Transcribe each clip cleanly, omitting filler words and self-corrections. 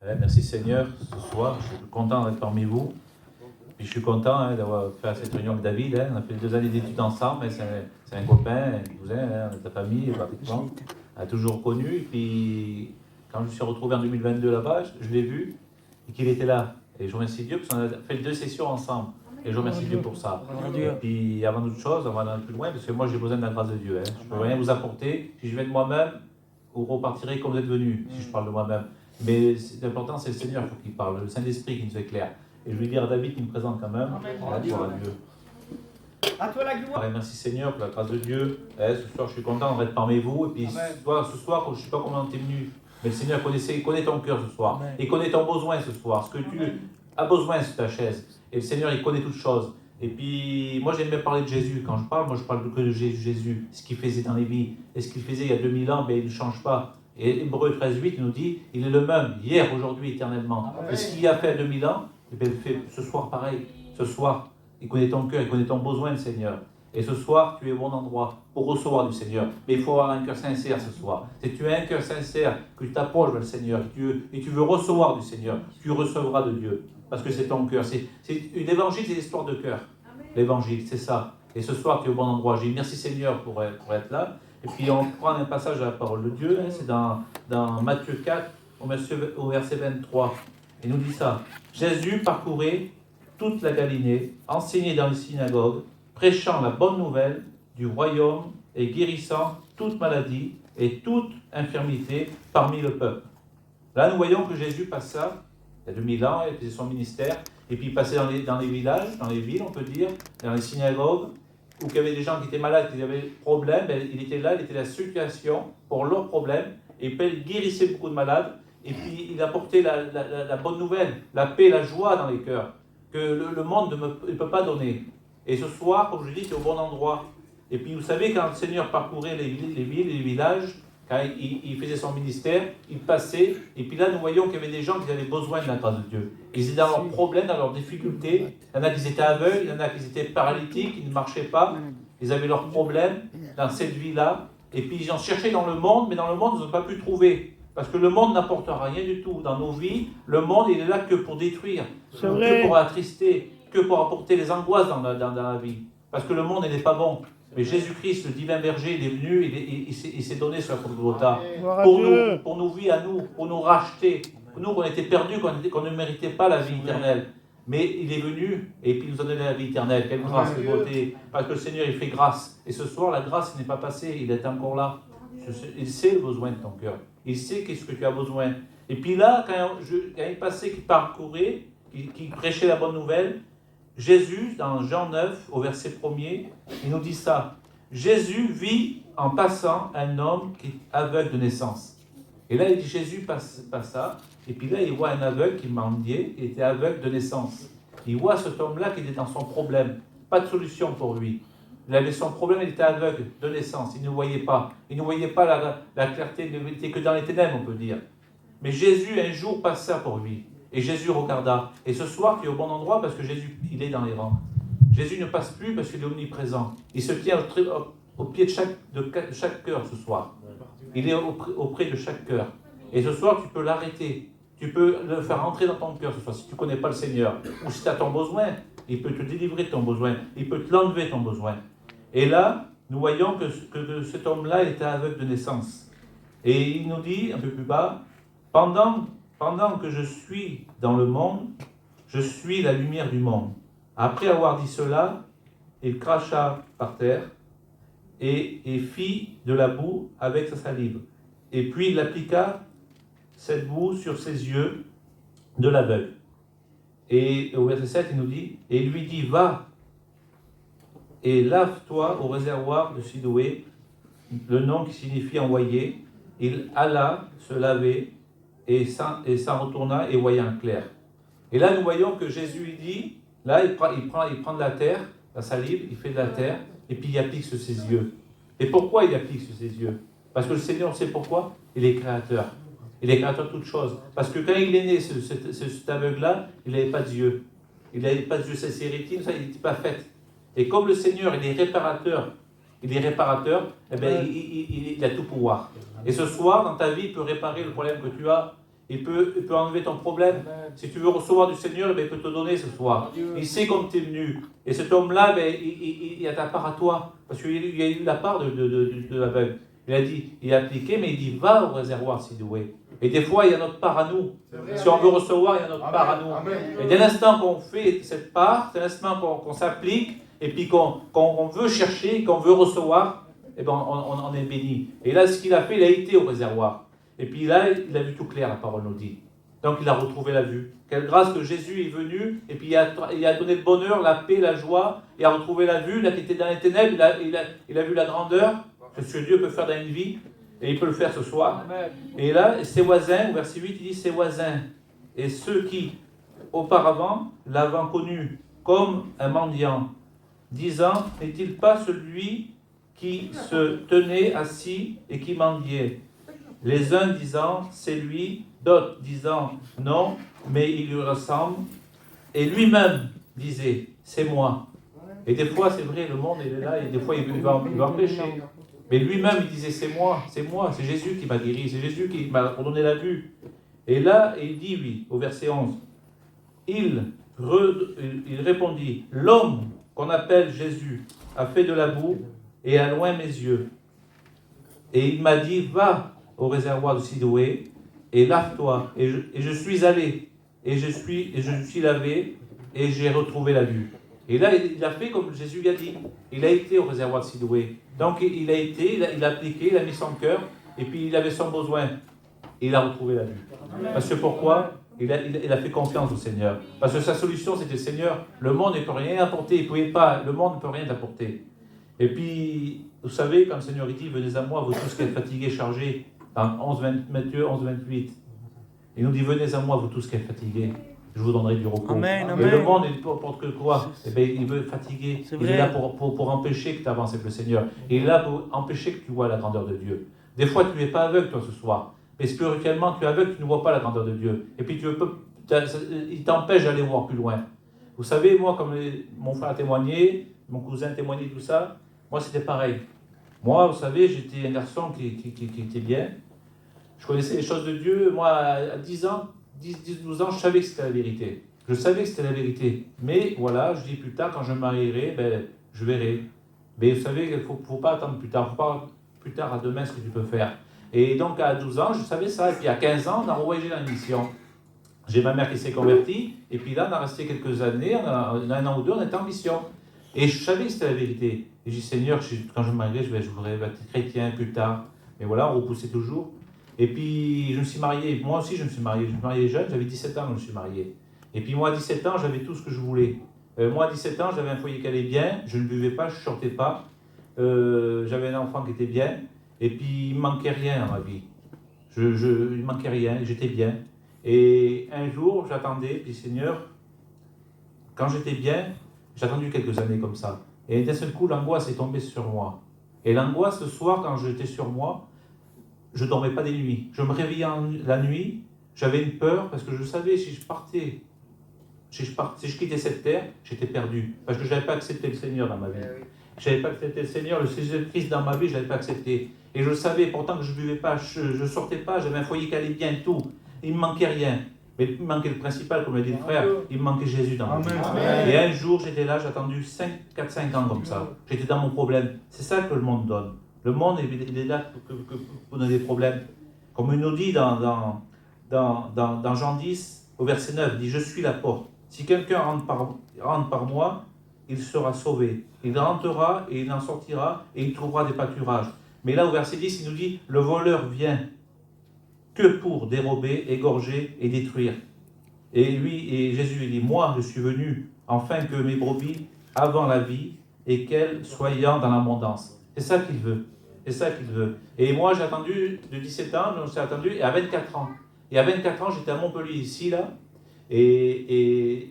Merci Seigneur, ce soir, je suis content d'être parmi vous. Puis je suis content d'avoir fait cette réunion avec David. On a fait 2 années d'études ensemble. C'est un copain, un cousin, on est de la famille pratiquement. On a toujours connu. Et puis quand je me suis retrouvé en 2022 là-bas, je l'ai vu et qu'il était là. Et je remercie Dieu parce qu'on a fait 2 sessions ensemble. Et je remercie Dieu pour ça. Et puis avant toute chose, on va aller plus loin parce que moi j'ai besoin de la grâce de Dieu. Je ne peux rien vous apporter. Si je viens de moi-même, vous repartirez comme vous êtes venu, si je parle de moi-même. Mais l'important, c'est le Seigneur qui parle, le Saint-Esprit qui nous éclaire. Et je vais dire à David qui me présente quand même. Gloire à Dieu. À toi la gloire. Merci Seigneur pour la grâce de Dieu. Ce soir, je suis content d'être parmi vous. Et puis ce soir, je ne sais pas comment tu es venu, mais le Seigneur connaît ton cœur ce soir. Il connaît ton besoin ce soir. Ce que tu as besoin sur ta chaise. Et le Seigneur, il connaît toutes choses. Et puis, moi, j'aime bien parler de Jésus. Quand je parle, moi, je parle que de Jésus. Ce qu'il faisait dans les vies. Et ce qu'il faisait il y a 2000 ans, il ne change pas. Et Hébreux 13.8 nous dit, il est le même, hier, aujourd'hui, éternellement. Et ce qu'il a fait à 2000 ans, il le fait ce soir pareil. Ce soir, il connaît ton cœur, il connaît ton besoin, le Seigneur. Et ce soir, tu es au bon endroit pour recevoir du Seigneur. Mais il faut avoir un cœur sincère ce soir. Si tu as un cœur sincère, que tu t'approches vers le Seigneur, et tu veux recevoir du Seigneur, tu recevras de Dieu. Parce que c'est ton cœur. L'évangile, c'est l'histoire de cœur. L'évangile, c'est ça. Et ce soir, tu es au bon endroit. J'ai dit merci Seigneur pour être là. Et puis on prend un passage de la parole de Dieu, c'est dans Matthieu 4, au verset 23. Il nous dit ça. Jésus parcourait toute la Galilée, enseignait dans les synagogues, prêchant la bonne nouvelle du royaume et guérissant toute maladie et toute infirmité parmi le peuple. Là, nous voyons que Jésus passa, il y a 2000 ans, il faisait son ministère, et puis il passait dans les villages, dans les villes, on peut dire, dans les synagogues, où il y avait des gens qui étaient malades, qui avaient des problèmes, il était là, il était la situation pour leurs problèmes, et puis il guérissait beaucoup de malades, et puis il apportait la bonne nouvelle, la paix, la joie dans les cœurs, que le monde ne peut pas donner. Et ce soir, comme je dis, c'est au bon endroit. Et puis vous savez, quand le Seigneur parcourait les villes, les villages, quand il faisait son ministère, il passait, et puis là nous voyons qu'il y avait des gens qui avaient besoin de la grâce de Dieu. Ils étaient dans leurs problèmes, dans leurs difficultés. Il y en a qui étaient aveugles, il y en a qui étaient paralytiques, qui ne marchaient pas. Ils avaient leurs problèmes dans cette vie-là. Et puis ils ont cherché dans le monde, mais dans le monde ils n'ont pas pu trouver. Parce que le monde n'apporte rien du tout. Dans nos vies, le monde il est là que pour détruire, que pour attrister, que pour apporter les angoisses dans la vie. Parce que le monde il n'est pas bon. Mais Jésus-Christ, le divin berger, il est venu, il s'est donné sur la croix de Golgotha pour nos vies à nous, pour nous racheter. Pour nous, qu'on était perdus, qu'on ne méritait pas la vie éternelle. Mais il est venu et puis il nous a donné la vie éternelle. Quelle grâce, quelle beauté. Parce que le Seigneur, il fait grâce. Et ce soir, la grâce n'est pas passée, il est encore là. Il sait le besoin de ton cœur. Il sait qu'est-ce que tu as besoin. Et puis là, quand il passait, qu'il parcourait, qu'il prêchait la bonne nouvelle, Jésus, dans Jean 9, au verset 1er, il nous dit ça. Jésus vit en passant un homme qui est aveugle de naissance. Et là, il dit Jésus passa, et puis là, il voit un aveugle qui mendiait, qui était aveugle de naissance. Il voit cet homme-là qui était dans son problème. Pas de solution pour lui. Il avait son problème, il était aveugle de naissance. Il ne voyait pas. Il ne voyait pas la clarté, il n'était que dans les ténèbres, on peut dire. Mais Jésus, un jour, passa pour lui. Et Jésus regarda. Et ce soir, tu es au bon endroit parce que Jésus, il est dans les rangs. Jésus ne passe plus parce qu'il est omniprésent. Il se tient au pied de chaque cœur ce soir. Il est auprès de chaque cœur. Et ce soir, tu peux l'arrêter. Tu peux le faire entrer dans ton cœur ce soir. Si tu ne connais pas le Seigneur, ou si tu as ton besoin, il peut te délivrer de ton besoin. Il peut te l'enlever ton besoin. Et là, nous voyons que cet homme-là était aveugle de naissance. Et il nous dit, un peu plus bas, pendant que je suis dans le monde, je suis la lumière du monde. Après avoir dit cela, il cracha par terre et fit de la boue avec sa salive. Et puis il appliqua cette boue sur ses yeux de l'aveugle. Et au verset 7, il nous dit, et il lui dit, va et lave-toi au réservoir de Siloé, le nom qui signifie envoyé. Il alla se laver et s'en retourna et voyant clair. Et là, nous voyons que Jésus, il dit, là, il prend de la terre, la salive, il fait de la terre, et puis il applique sur ses yeux. Et pourquoi il applique sur ses yeux? Parce que le Seigneur, on sait pourquoi? Il est créateur. Il est créateur de toutes choses. Parce que quand il est né, cet aveugle-là, il n'avait pas d'yeux. Il n'avait pas d'yeux, ses rétines, ça, il n'était pas fait. Et comme le Seigneur, il est réparateur, eh bien, il a tout pouvoir. Et ce soir, dans ta vie, il peut réparer le problème que tu as. il peut enlever ton problème. Si tu veux recevoir du Seigneur, ben, il peut te donner ce soir. Il sait comme tu es venu. Et cet homme-là, ben, il a ta part à toi. Parce qu'il y a eu la part de l'aveugle. Il a dit, il a appliqué, mais il dit, va au réservoir si doué. Et des fois, il y a notre part à nous. Si on veut recevoir, il y a notre part à nous. Et dès l'instant qu'on fait cette part, dès l'instant qu'on s'applique, et puis qu'on veut chercher, qu'on veut recevoir, eh ben on est béni. Et là, ce qu'il a fait, il a été au réservoir. Et puis là, il a vu tout clair, la parole nous dit. Donc il a retrouvé la vue. Quelle grâce que Jésus est venu, et puis il a donné le bonheur, la paix, la joie, il a retrouvé la vue, là qui était dans les ténèbres, il a vu la grandeur que ce que Dieu peut faire dans une vie, et il peut le faire ce soir. Et là, ses voisins, au verset 8, il dit ses voisins, et ceux qui, auparavant, l'avaient connu comme un mendiant, disant, n'est-il pas celui qui se tenait assis et qui mendiait? Les uns disant, c'est lui, d'autres disant, non, mais il lui ressemble. Et lui-même disait, c'est moi. Et des fois, c'est vrai, le monde il est là, et des fois, il va empêcher. Mais lui-même, il disait, c'est moi, c'est Jésus qui m'a guéri, c'est Jésus qui m'a redonné la vue. Et là, il dit, lui, au verset 11, il répondit, l'homme qu'on appelle Jésus a fait de la boue et a loin mes yeux. Et il m'a dit, va au réservoir de Siloé et lave-toi. Et je suis allé, et je suis lavé, et j'ai retrouvé la vue. Et là, il a fait comme Jésus lui a dit. Il a été au réservoir de Siloé. Donc il a été, il a appliqué, il a mis son cœur, et puis il avait son besoin. Et il a retrouvé la vue. Parce que pourquoi ? Il a fait confiance au Seigneur. Parce que sa solution, c'était Seigneur, le monde ne peut rien apporter. Il pouvait pas, le monde ne peut rien apporter. Et puis, vous savez, quand le Seigneur dit, venez à moi, vous tous qui êtes fatigués, chargés, dans Matthieu 11, 28, il nous dit, venez à moi, vous tous qui êtes fatigués, je vous donnerai du repos. Amen, Et le monde, il porte que quoi ? Eh bien, il veut fatiguer. Il est là pour empêcher que tu avances avec le Seigneur. Il est là pour empêcher que tu vois la grandeur de Dieu. Des fois, tu n'es pas aveugle, toi, ce soir. Mais spirituellement, tu es aveugle, tu ne vois pas la grandeur de Dieu. Et puis, il t'empêche d'aller voir plus loin. Vous savez, moi, comme mon frère a témoigné, mon cousin a témoigné, tout ça, moi, c'était pareil. Moi, vous savez, j'étais un garçon qui était bien. Je connaissais les choses de Dieu. Moi, à 10 ans, 10-12 ans, je savais que c'était la vérité. Je savais que c'était la vérité. Mais voilà, je dis plus tard, quand je me marierai, ben, je verrai. Mais vous savez, il ne faut pas attendre plus tard. Il ne faut pas plus tard à demain ce que tu peux faire. Et donc, à 12 ans, je savais ça. Et puis, à 15 ans, on a envoyé la mission. J'ai ma mère qui s'est convertie. Et puis là, on a resté quelques années. Un an ou deux, on était en mission. Et je savais que c'était la vérité. Et j'ai dit, Seigneur, quand je me marierai, je voudrais être chrétien plus tard. Mais voilà, on repoussait toujours. Et puis, je me suis marié. Moi aussi, je me suis marié. Je me suis marié jeune. J'avais 17 ans quand je me suis marié. Et puis, moi, à 17 ans, j'avais tout ce que je voulais. Moi, à 17 ans, j'avais un foyer qui allait bien. Je ne buvais pas, je ne sortais pas. J'avais un enfant qui était bien. Et puis, il ne manquait rien dans ma vie. Il ne manquait rien. J'étais bien. Et un jour, j'attendais. Puis, Seigneur, quand j'étais bien, j'ai attendu quelques années comme ça. Et d'un seul coup, l'angoisse est tombée sur moi. Et l'angoisse, ce soir, quand j'étais sur moi, je ne dormais pas des nuits. Je me réveillais la nuit, j'avais une peur parce que je savais si je quittais cette terre, j'étais perdu. Parce que je n'avais pas accepté le Seigneur dans ma vie. Je n'avais pas accepté le Seigneur, le Jésus-Christ dans ma vie, je n'avais pas accepté. Et je le savais, pourtant que je ne buvais pas, je ne sortais pas, j'avais un foyer qui allait bien, tout. Il ne me manquait rien. Mais il me manquait le principal, comme l'a dit le frère, il me manquait Jésus dans ma vie. Et un jour, j'étais là, j'ai attendu 4-5 ans comme ça. J'étais dans mon problème. C'est ça que le monde donne. Le monde, il est là pour donner des problèmes. Comme il nous dit dans Jean 10, au verset 9, il dit « Je suis la porte. Si quelqu'un rentre par moi, il sera sauvé. Il rentrera et il en sortira et il trouvera des pâturages. » Mais là, au verset 10, il nous dit « Le voleur vient que pour dérober, égorger et détruire. » Et Jésus il dit « Moi, je suis venu afin que mes brebis avant la vie et qu'elles soient dans l'abondance. » C'est ça qu'il veut. C'est ça qu'il veut. Et moi, j'ai attendu de 17 ans, j'ai attendu, et à 24 ans. Et à 24 ans, j'étais à Montpellier, ici, là. Et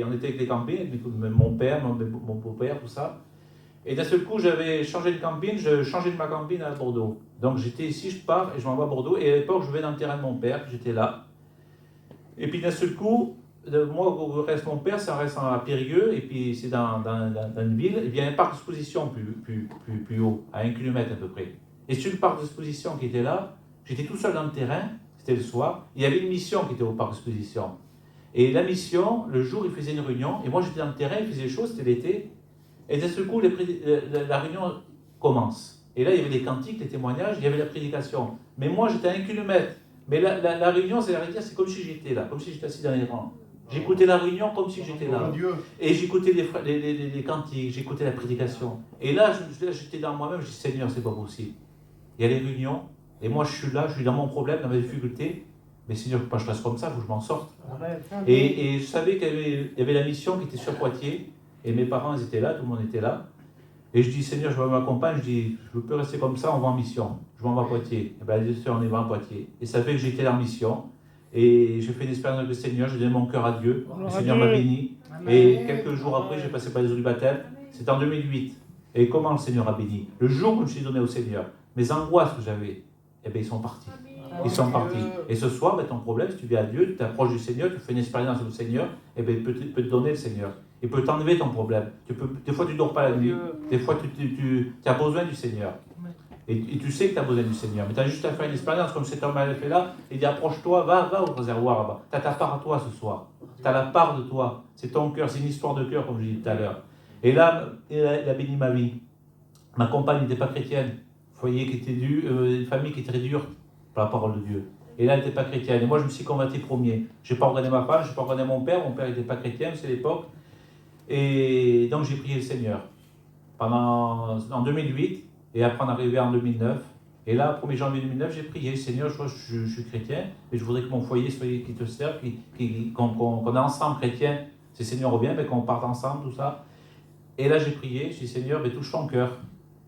on était avec les campings, avec mon père, mon beau-père, tout ça. Et d'un seul coup, j'avais changé de camping, je changeais de ma camping à Bordeaux. Donc j'étais ici, je pars et je m'en vais à Bordeaux. Et à l'époque, je vais dans le terrain de mon père, j'étais là. Et puis d'un seul coup, moi, où reste mon père, ça reste à Périgueux, et puis c'est dans une ville, et bien un parc d'exposition plus haut, à 1 km à peu près. Et sur le parc d'exposition qui était là, j'étais tout seul dans le terrain, c'était le soir. Il y avait une mission qui était au parc d'exposition. Et la mission, le jour, il faisait une réunion, et moi j'étais dans le terrain, il faisait chaud, c'était l'été, et d'un seul coup, la réunion commence. Et là, il y avait des cantiques, des témoignages, il y avait la prédication. Mais moi, j'étais à 1 kilomètre. Mais la réunion, c'est comme si j'étais là, comme si j'étais assis dans les rangs. J'écoutais la réunion comme si j'étais là. Et j'écoutais les cantiques, j'écoutais la prédication. Et là, j'étais dans moi-même, je dis Seigneur, c'est pas possible. Il y a les réunions, et moi je suis là, je suis dans mon problème, dans ma difficulté. Mais Seigneur, il ne faut pas que je fasse comme ça, il faut que je m'en sorte. Et je savais qu'il y avait la mission qui était sur Poitiers, et mes parents ils étaient là, tout le monde était là. Et je dis Seigneur, je vais m'accompagner, je dis je peux rester comme ça, on va en mission. Je m'en vais à Poitiers. Et bien, bien sûr, on est à Poitiers. Et ça fait que j'étais en mission. Et j'ai fait une expérience avec le Seigneur, j'ai donné mon cœur à Dieu. Le Seigneur m'a béni. Et quelques jours après, j'ai passé par les eaux du baptême. C'était en 2008. Et comment le Seigneur a béni? Le jour où je me suis donné au Seigneur, mes angoisses que j'avais, eh bien, ils sont partis. Ils sont partis. Et ce soir, ben, ton problème, si tu viens à Dieu, tu t'approches du Seigneur, tu fais une expérience avec le Seigneur, eh bien, il peut te donner le Seigneur. Il peut t'enlever ton problème. Des fois, tu ne dors pas la nuit. Des fois, tu as besoin du Seigneur. Et tu sais que tu as besoin du Seigneur. Mais tu as juste à faire une expérience comme cet homme avait fait là. Il dit approche-toi, va au réservoir là-bas. Tu as ta part à toi ce soir. Tu as la part de toi. C'est ton cœur, c'est une histoire de cœur, comme je disais tout à l'heure. Et là, il a béni ma vie. Ma compagne n'était pas chrétienne. Foyer qui était dur, une famille qui était très dure par la parole de Dieu. Et là, elle n'était pas chrétienne. Et moi, je me suis converti premier. Je n'ai pas ordonné ma femme, je n'ai pas ordonné mon père. Mon père n'était pas chrétien, c'est l'époque. Et donc, j'ai prié le Seigneur. En 2008, et après, on est arrivé en 2009. Et là, 1er janvier 2009, j'ai prié, Seigneur, je suis chrétien, et je voudrais que mon foyer soit qui te serve, qu'on est ensemble chrétiens. Si Seigneur revient, qu'on parte ensemble, tout ça. Et là, j'ai prié, j'ai dit, Seigneur, touche ton cœur.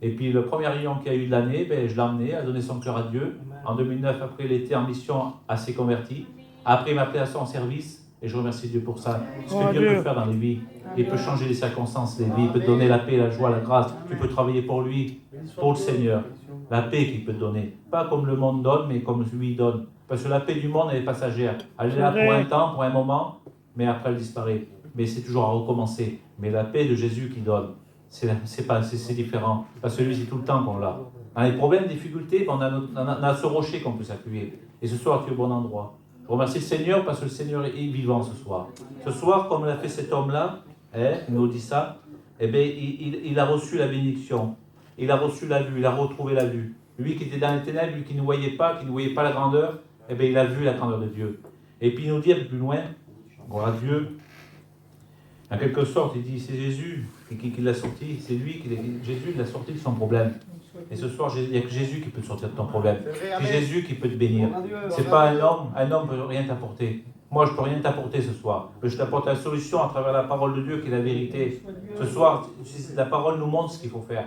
Et puis, le premier réunion qu'il y a eu de l'année, je l'ai emmené à donner son cœur à Dieu. En 2009, après, il était en mission assez converti. Après, il m'a appelé à son service. Et je remercie Dieu pour ça. Ce que Dieu peut faire dans les vies. Il peut changer les circonstances des vies. Il peut te donner la paix, la joie, la grâce. Tu peux travailler pour lui, pour le Seigneur. La paix qu'il peut te donner. Pas comme le monde donne, mais comme lui donne. Parce que la paix du monde, elle est passagère. Elle est là pour un temps, pour un moment, mais après elle disparaît. Mais c'est toujours à recommencer. Mais la paix de Jésus qui donne, c'est différent. Parce que lui, c'est tout le temps qu'on l'a. Dans les problèmes, difficultés, on a ce rocher qu'on peut s'appuyer. Et ce soir, tu es au bon endroit. Je remercie le Seigneur parce que le Seigneur est vivant ce soir. Ce soir, comme l'a fait cet homme-là, il nous dit ça, il a reçu la bénédiction. Il a reçu la vue, il a retrouvé la vue. Lui qui était dans les ténèbres, lui qui ne voyait pas la grandeur, il a vu la grandeur de Dieu. Et puis il nous dit un peu plus loin, gloire à Dieu, en quelque sorte, il dit, c'est Jésus qui l'a sorti, c'est lui, Jésus l'a sorti de son problème. Et ce soir, il n'y a que Jésus qui peut te sortir de ton problème. C'est Jésus qui peut te bénir. C'est pas un homme ne peut rien t'apporter. Moi, je ne peux rien t'apporter ce soir. Mais je t'apporte la solution à travers la parole de Dieu qui est la vérité. Ce soir, la parole nous montre ce qu'il faut faire.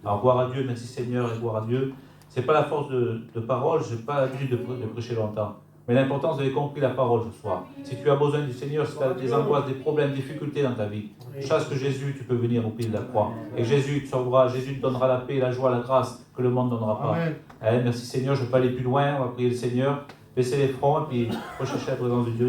Alors, gloire à Dieu, merci Seigneur et gloire à Dieu. Ce n'est pas la force de parole, je n'ai pas l'habitude de prêcher longtemps. Mais l'important, vous avez compris la parole ce soir. Si tu as besoin du Seigneur, si tu as des angoisses, des problèmes, des difficultés dans ta vie, sache que Jésus, tu peux venir au pied de la croix. Et Jésus te sauvera, Jésus te donnera la paix, la joie, la grâce que le monde ne donnera pas. Merci Seigneur, je ne vais pas aller plus loin, on va prier le Seigneur, baisser les fronts et puis rechercher la présence de Dieu.